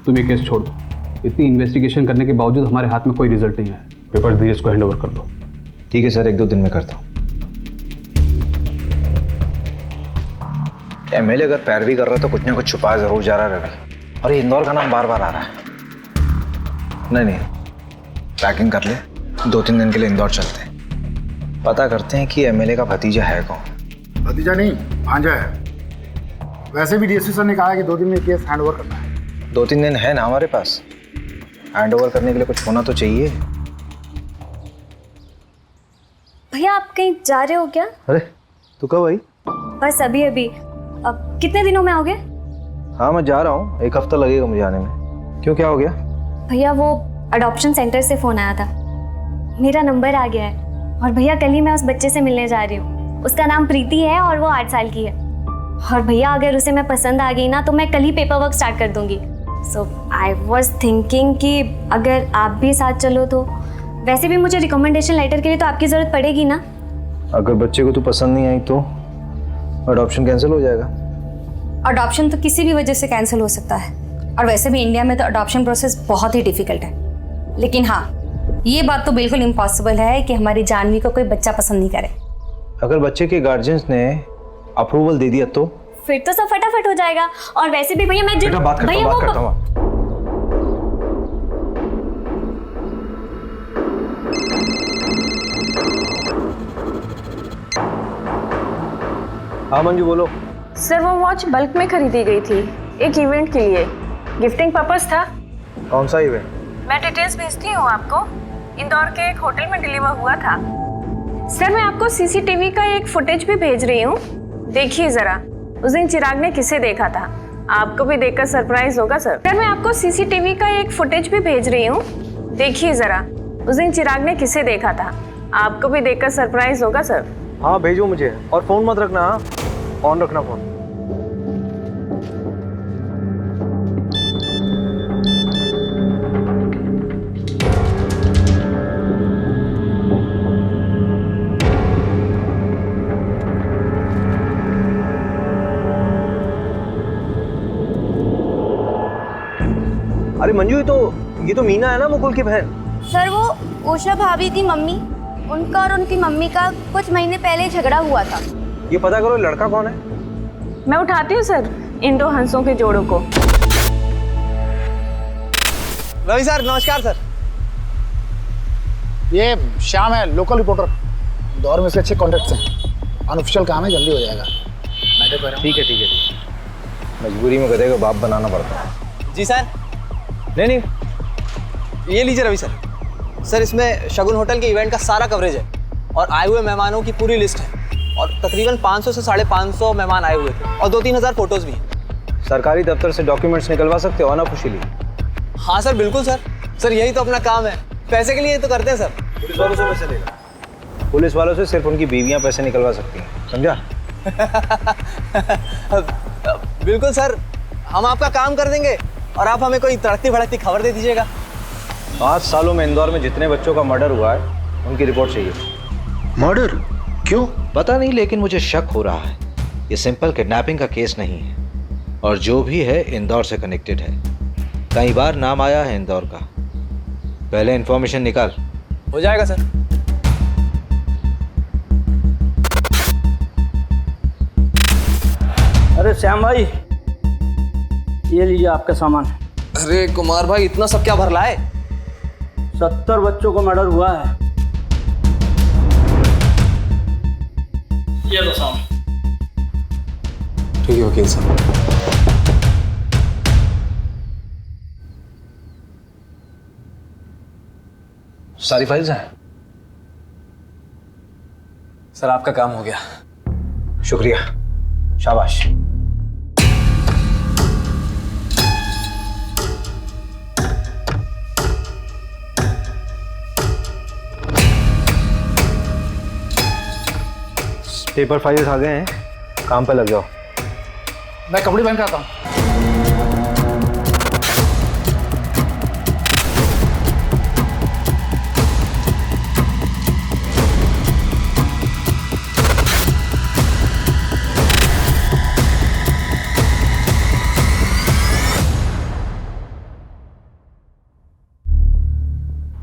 I: तुम ये केस छोड़ दो। इतनी इन्वेस्टिगेशन करने के बावजूद हमारे हाथ में कोई रिजल्ट नहीं आया। पेपर धीरज को हैंड ओवर कर दो।
B: ठीक है सर, 1-2 दिन में करता हूँ। एमएलए अगर पैरवी कर रहा है तो कुछ ना कुछ छुपा जरूर जा रहा है रवि। और ये इंदौर का नाम बार बार आ रहा है। नहीं, पैकिंग कर ले, 2-3 दिन के लिए इंदौर चलते हैं। पता करते हैं कि एमएलए का भतीजा है कौन।
H: भतीजा नहीं, भांजा है। वैसे भी डीएसपी सर ने कहा है कि 2 दिन में केस हैंड ओवर करना है।
B: 2-3 दिन है ना हमारे पास, हैंड ओवर करने के लिए कुछ होना तो चाहिए।
N: भैया आप कहीं जा रहे हो क्या?
B: अरे तू कब आई?
N: बस अभी अभी। अब कितने दिनों में आओगे?
B: हाँ मैं जा रहा हूँ, 1 हफ्ता लगेगा मुझे आने में। क्यों, क्या हो गया?
N: भैया वो अडॉप्शन सेंटर से फ़ोन आया था, मेरा नंबर आ गया है। और भैया कल ही मैं उस बच्चे से मिलने जा रही हूँ। उसका नाम प्रीति है और वो 8 साल की है। और भैया अगर उसे मैं पसंद आ गई ना, तो मैं कल ही पेपर वर्क स्टार्ट कर दूँगी। सो आई वॉज थिंकिंग कि अगर आप भी साथ चलो तो। वैसे भी मुझे रिकमेंडेशन लेटर के लिए तो आपकी ज़रूरत पड़ेगी ना।
B: अगर बच्चे को तू पसंद नहीं आई तो अडॉप्शन कैंसिल हो जाएगा।
N: अडॉप्शन तो किसी भी वजह से कैंसिल हो सकता है, और वैसे भी इंडिया में तो अडॉप्शन प्रोसेस बहुत ही डिफिकल्ट है। लेकिन हाँ, ये बात तो बिल्कुल इम्पॉसिबल है कि हमारी जानवी को कोई बच्चा पसंद नहीं करे।
B: अगर बच्चे के गार्जियंस ने अप्रूवल दे दिया तो?
N: फिर तो सब फटाफट हो जाएगा। और वैसे भी भैया मैं
B: बेटा बात करता हूँ। हाँ मंजू बोलो।
S: सर वो वॉच बल्क में खरीदी गई थी, एक इवेंट के लिए, गिफ्टिंग पर्पस था।
B: कौन सा इवेंट?
S: मैं डिटेल्स भेजती हूँ आपको। इंदौर के एक होटल में डिलीवर हुआ था। सर मैं आपको सीसीटीवी का एक फुटेज भी भेज रही हूँ, देखिए जरा। उस दिन चिराग ने किसे देखा था, आपको भी देखकर सरप्राइज होगा सर। सर मैं आपको सीसीटीवी का एक फुटेज भी भेज रही हूँ, देखिए जरा। उस दिन चिराग ने किसे देखा था, आपको भी देखकर सरप्राइज होगा सर।
B: हाँ भेजो मुझे, और फोन मत रखना, ऑन रखना फोन। अरे मंजू, ये तो मीना है ना, मुकुल की बहन।
F: सर वो उषा भाभी की मम्मी, उनका और उनकी मम्मी का कुछ महीने पहले झगड़ा हुआ था।
B: ये पता करो लड़का कौन है।
S: मैं उठाती हूँ सर इन 2 हंसों के जोड़ों को।
O: रवि सर नमस्कार सर।
H: ये श्याम है, लोकल रिपोर्टर। दौर में इसके अच्छे कॉन्टेक्ट्स हैं। अनऑफिशियल काम है, जल्दी हो जाएगा। मैं तो कह रहा हूँ।
B: ठीक है। मजबूरी में गधे को बाप बनाना पड़ता है।
O: जी सर।
B: नहीं,
O: ये लीजिए रवि सर। सर इसमें शगुन होटल के इवेंट का सारा कवरेज है और आए हुए मेहमानों की पूरी लिस्ट है और तकरीबन 500 से 550 मेहमान आए हुए थे और 2-3 हज़ार फोटोज भी हैं।
B: सरकारी दफ्तर से डॉक्यूमेंट्स निकलवा सकते हो अनऑफिशियली?
O: हाँ सर बिल्कुल सर। सर यही तो अपना काम है, पैसे के लिए तो करते हैं सर।
B: पुलिस वालों से पैसे लेगा? पुलिस वालों से सिर्फ उनकी बीवियां पैसे निकलवा सकती हैं, समझा?
O: बिल्कुल सर, हम आपका काम कर देंगे और आप हमें कोई तड़कती भड़कती खबर दे दीजिएगा।
B: 5 सालों में इंदौर में जितने बच्चों का मर्डर हुआ है उनकी रिपोर्ट चाहिए।
U: मर्डर? क्यों? पता नहीं, लेकिन मुझे शक हो रहा है ये सिंपल किडनैपिंग का केस नहीं है और जो भी है इंदौर से कनेक्टेड है। कई बार नाम आया है इंदौर का। पहले इंफॉर्मेशन निकाल।
O: हो जाएगा सर।
E: अरे श्याम भाई, ये लीजिए आपका सामान।
O: अरे कुमार भाई, इतना सब क्या भर लाए?
E: 70 बच्चों को मर्डर हुआ है। ये लो सामान।
O: ठीक है वकील साहब।
B: सारी फाइल्स हैं?
O: सर आपका काम हो गया।
B: शुक्रिया, शाबाश। पेपर फाइल्स आ गए हैं, काम पे लग जाओ।
H: मैं कपड़े पहन के आता हूँ।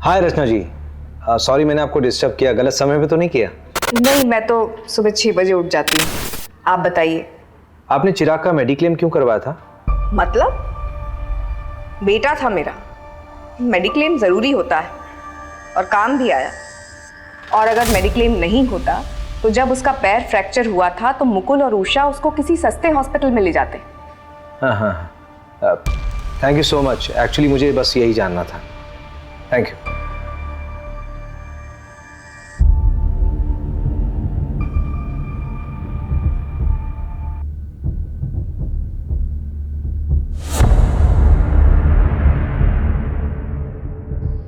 B: हाय रचना जी, सॉरी मैंने आपको डिस्टर्ब किया। गलत समय पे तो नहीं किया?
V: नहीं, मैं तो सुबह 6 बजे उठ जाती हूँ। आप बताइए।
B: आपने चिराग का मेडिक्लेम क्यों करवाया था?
V: मतलब? बेटा था मेरा, मेडिक्लेम ज़रूरी होता है और काम भी आया। और अगर मेडिक्लेम नहीं होता तो जब उसका पैर फ्रैक्चर हुआ था तो मुकुल और उषा उसको किसी सस्ते हॉस्पिटल में ले जाते।
B: हाँ, thank you so much. Actually मुझे बस यही जानना था। Thank you.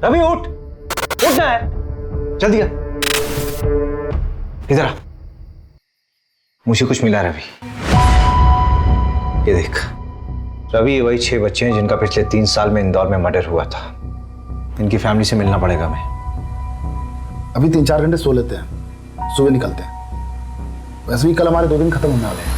B: रवि उठ, उठना है, जल्दी आ। इधर आ, मुझे कुछ मिला रवि। ये देख रवि, ये वही 6 बच्चे हैं जिनका पिछले 3 साल में इंदौर में मर्डर हुआ था। इनकी फैमिली से मिलना पड़ेगा मैं।
H: अभी 3-4 घंटे सो लेते हैं, सुबह निकलते हैं। वैसे भी कल हमारे 2 दिन खत्म होने वाले हैं।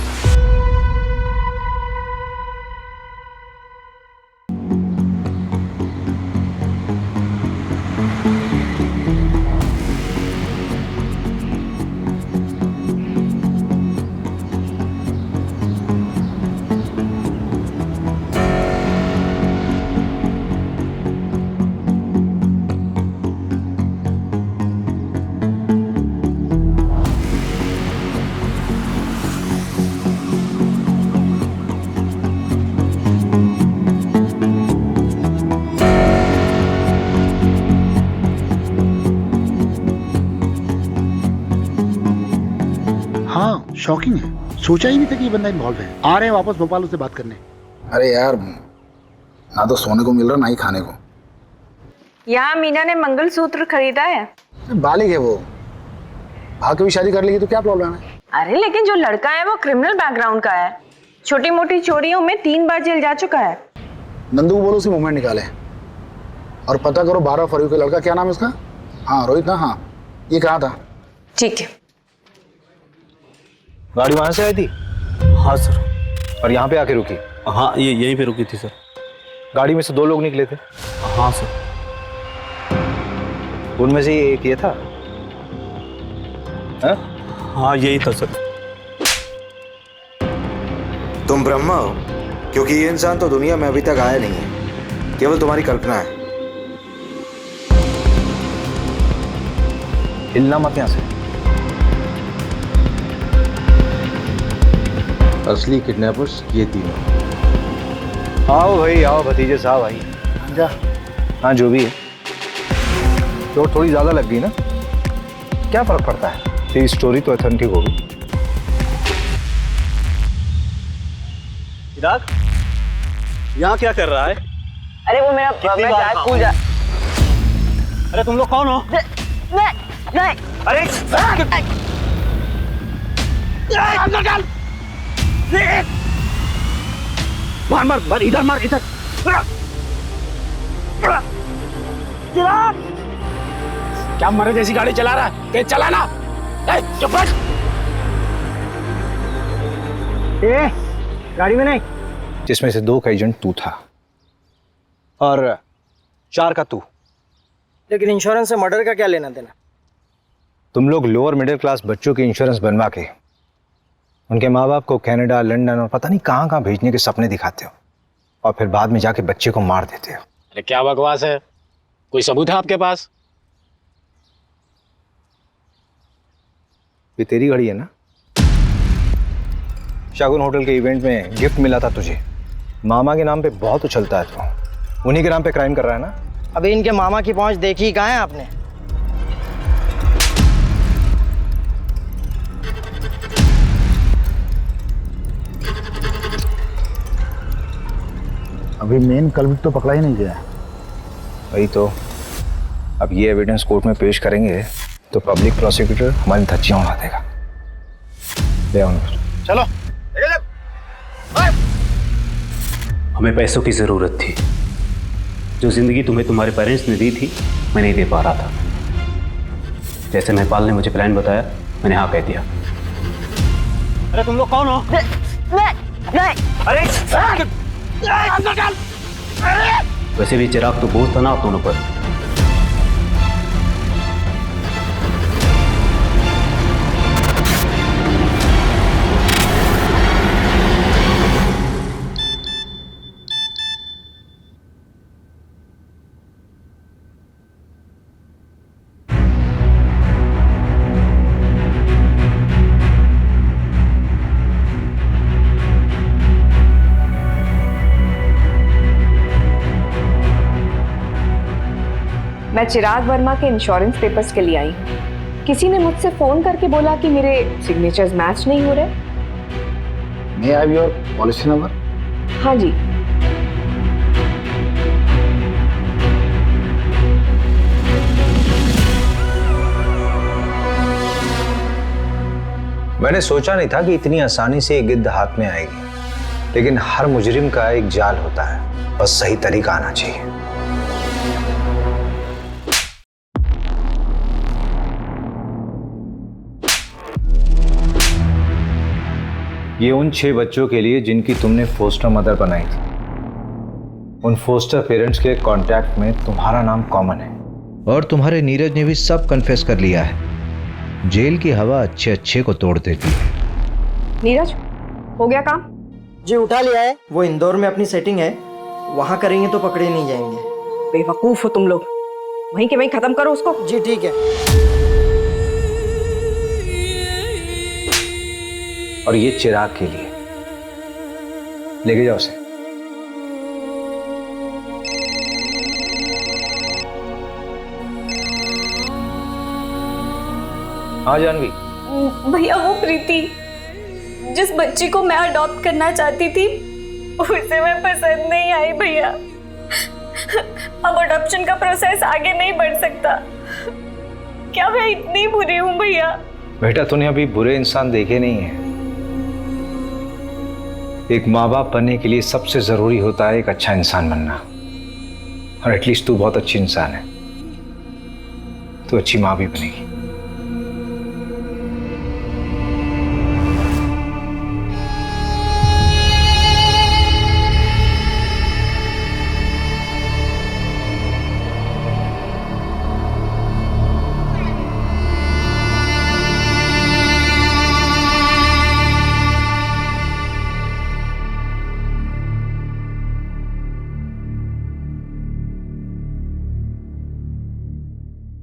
H: हाँ, शॉकिंग है। सोचा ही नहीं था कि ये बंदा इन्वॉल्व है। आ रहे हैं वापस भोपाल उससे बात करने। अरे यार, ना तो सोने को मिल रहा ना ही खाने को।
S: यहाँ मीना ने मंगलसूत्र खरीदा है।
H: बालिग है वो, भाग के भी शादी कर लेगी तो क्या प्रॉब्लम है?
S: अरे लेकिन जो लड़का है वो क्रिमिनल बैकग्राउंड का है, छोटी मोटी चोरियों में 3 बार जेल जा चुका है।
H: नंदू को बोलो उसकी मूवमेंट निकाले और पता करो 12 फरवरी का लड़का, क्या नाम है उसका? हाँ रोहित ना। हाँ, ये कहाँ था?
S: ठीक है।
B: गाड़ी वहां से आई थी?
D: हाँ सर।
B: और यहाँ पे आके रुकी?
D: हाँ, ये यहीं पे रुकी थी सर।
B: गाड़ी में से 2 लोग निकले थे?
D: हाँ सर।
B: उनमें से एक ये था?
D: हाँ यही था सर।
U: तुम ब्रह्मा हो, क्योंकि ये इंसान तो दुनिया में अभी तक आया नहीं है, केवल तुम्हारी कल्पना है।
B: हिलना मत यहाँ से।
U: असली किडनैपर्स ये तीनों।
B: आओ भाई आओ भतीजे साहब आई।
H: जा।
B: हाँ जो भी है, चोट थोड़ी ज्यादा लग गई ना, क्या फर्क पड़ता है, तेरी स्टोरी तो ऑथेंटिक होगी।
K: चिराग यहाँ क्या कर रहा है?
Q: अरे वो मेरा स्कूल जा।
K: अरे तुम लोग कौन हो?
Q: नहीं।
K: अरे मार मार मार, इधर मार, इधर।
R: क्या मरे जैसी गाड़ी चला रहा है? तेज चला ना। चुप बैठ। गाड़ी में नहीं।
B: जिसमें से 2 का एजेंट तू था और 4 का तू।
R: लेकिन इंश्योरेंस से मर्डर का क्या लेना देना?
B: तुम लोग लोअर मिडिल क्लास बच्चों के इंश्योरेंस बनवा के उनके माँ बाप को कनाडा, लंदन और पता नहीं कहाँ कहाँ भेजने के सपने दिखाते हो और फिर बाद में जाके बच्चे को मार देते हो।
R: अरे क्या बकवास है, कोई सबूत है आपके पास?
B: ये तेरी घड़ी है ना? शागुन होटल के इवेंट में गिफ्ट मिला था तुझे, मामा के नाम पे बहुत उछलता है तू, उन्हीं के नाम पे क्राइम कर रहा है ना?
R: अभी इनके मामा की पहुंच देखी कहाँ है आपने?
H: अभी मेन कल्प्रिट तो पकड़ा ही नहीं गया है।
B: वही तो, अब ये एविडेंस कोर्ट में पेश करेंगे तो पब्लिक प्रोसिक्यूटर हमारी धज्जियां उड़ा देगा। ले आओ
H: चलो।
D: हमें पैसों की ज़रूरत थी। जो ज़िंदगी तुम्हें तुम्हारे पेरेंट्स ने दी थी, मैं नहीं दे पा रहा था। जैसे महपाल ने मुझे प्लान बताया, मैंने हाँ कह दिया।
K: अरे तुम लोग कौन हो? अरे
D: वैसे भी चिराग तो बोझ था ना आप दोनों पर।
V: मैं चिराग वर्मा के इंश्योरेंस पेपर्स के लिए आई हूँ। किसी ने मुझसे फोन करके बोला कि मेरे सिग्नेचर्स मैच नहीं हो रहे।
H: May I have your policy number?
V: हाँ जी।
B: मैंने सोचा नहीं था कि इतनी आसानी से एक गिद्ध हाथ में आएगी, लेकिन हर मुजरिम का एक जाल होता है, बस सही तरीका आना चाहिए। ये उन 6 बच्चों के लिए जिनकी तुमने फोस्टर मदर बनाई थी। उन फोस्टर पेरेंट्स के कांटेक्ट में तुम्हारा नाम कॉमन है।
U: और तुम्हारे नीरज ने भी सब कन्फेस कर लिया है। जेल की हवा अच्छे अच्छे को तोड़ देती है।
V: नीरज, हो गया काम?
R: जी उठा लिया है, वो इंदौर में अपनी सेटिंग है, वहाँ करेंगे तो पकड़े नहीं जाएंगे।
V: बेवकूफ हो तुम लोग, वहीं के वहीं खत्म करो उसको।
R: जी ठीक है।
B: और ये चिराग के लिए, लेके जाओ उसे। हाँ जानवी।
L: भैया वो प्रीति जिस बच्ची को मैं अडॉप्ट करना चाहती थी, उसे मैं पसंद नहीं आई भैया। अब अडॉप्शन का प्रोसेस आगे नहीं बढ़ सकता। क्या मैं इतनी बुरी हूँ भैया?
B: बेटा तूने अभी बुरे इंसान देखे नहीं है। एक माँ बाप बनने के लिए सबसे जरूरी होता है एक अच्छा इंसान बनना, और एटलीस्ट तू बहुत अच्छी इंसान है, तू अच्छी माँ भी बनेगी।